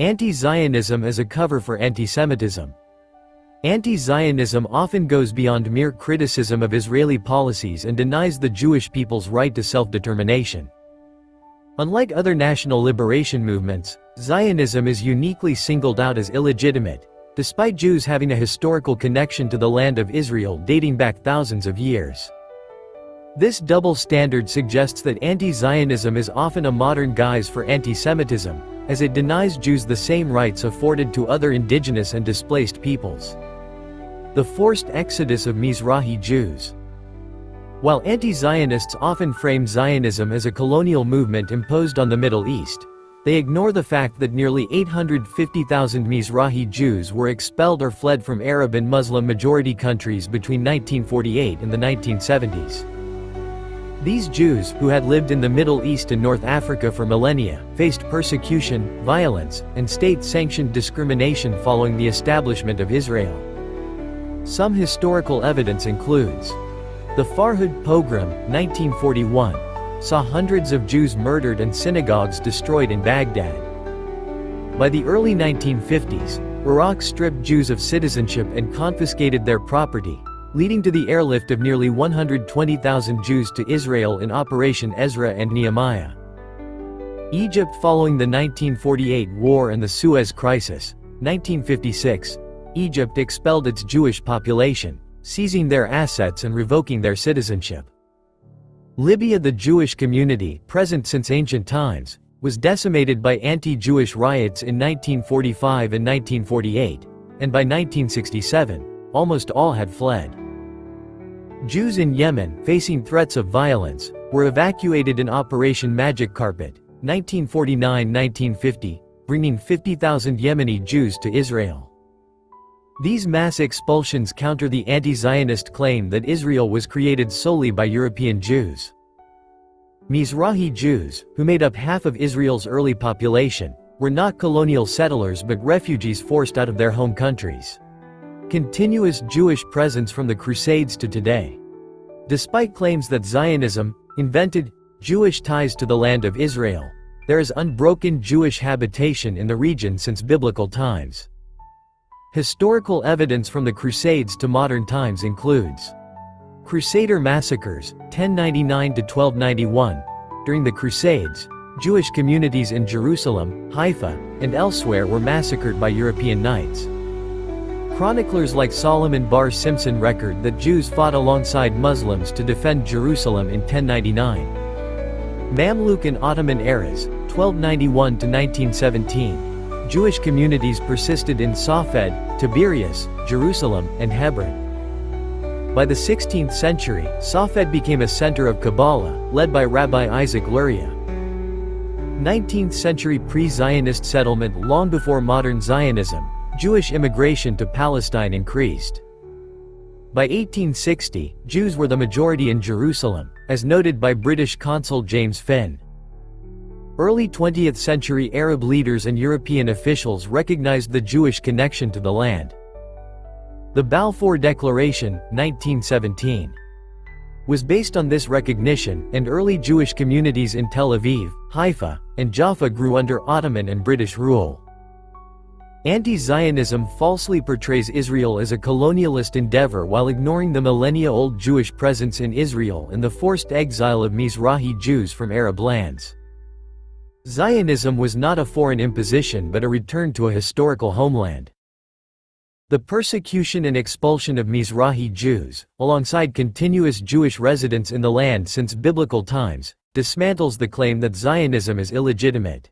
Anti-Zionism as a cover for antisemitism. Anti-Zionism often goes beyond mere criticism of Israeli policies and denies the Jewish people's right to self-determination. Unlike other national liberation movements, Zionism is uniquely singled out as illegitimate, despite Jews having a historical connection to the land of Israel dating back thousands of years. This double standard suggests that anti-Zionism is often a modern guise for anti-Semitism, as it denies Jews the same rights afforded to other indigenous and displaced peoples. The forced exodus of Mizrahi Jews. While anti-Zionists often frame Zionism as a colonial movement imposed on the Middle East, they ignore the fact that nearly 850,000 Mizrahi Jews were expelled or fled from Arab and Muslim-majority countries between 1948 and the 1970s. These Jews, who had lived in the Middle East and North Africa for millennia, faced persecution, violence, and state-sanctioned discrimination following the establishment of Israel. Some historical evidence includes the Farhud pogrom, 1941, saw hundreds of Jews murdered and synagogues destroyed in Baghdad. By the early 1950s, Iraq stripped Jews of citizenship and confiscated their property, leading to the airlift of nearly 120,000 Jews to Israel in Operation Ezra and Nehemiah. Egypt following the 1948 war and the Suez Crisis, 1956, Egypt expelled its Jewish population, seizing their assets and revoking their citizenship. Libya. The Jewish community, present since ancient times, was decimated by anti-Jewish riots in 1945 and 1948, and by 1967, almost all had fled. Jews in Yemen, facing threats of violence, were evacuated in Operation Magic Carpet, 1949–1950, bringing 50,000 Yemeni Jews to Israel. These mass expulsions counter the anti-Zionist claim that Israel was created solely by European Jews. Mizrahi Jews, who made up half of Israel's early population, were not colonial settlers but refugees forced out of their home countries. Continuous Jewish presence from the Crusades to today. Despite claims that Zionism invented Jewish ties to the land of Israel, there is unbroken Jewish habitation in the region since biblical times. Historical evidence from the Crusades to modern times includes Crusader massacres, 1099–1291. During the Crusades, Jewish communities in Jerusalem, Haifa, and elsewhere were massacred by European knights. Chroniclers like Solomon Bar Simpson record that Jews fought alongside Muslims to defend Jerusalem in 1099. Mamluk and Ottoman eras, 1291–1917. Jewish communities persisted in Safed, Tiberias, Jerusalem, and Hebron. By the 16th century, Safed became a center of Kabbalah, led by Rabbi Isaac Luria. 19th century pre-Zionist settlement. Long before modern Zionism, Jewish immigration to Palestine increased. By 1860, Jews were the majority in Jerusalem, as noted by British consul James Finn. Early 20th century Arab leaders and European officials recognized the Jewish connection to the land. The Balfour Declaration, 1917, was based on this recognition, and early Jewish communities in Tel Aviv, Haifa, and Jaffa grew under Ottoman and British rule. Anti-Zionism falsely portrays Israel as a colonialist endeavor while ignoring the millennia-old Jewish presence in Israel and the forced exile of Mizrahi Jews from Arab lands. Zionism was not a foreign imposition but a return to a historical homeland. The persecution and expulsion of Mizrahi Jews, alongside continuous Jewish residence in the land since biblical times, dismantles the claim that Zionism is illegitimate.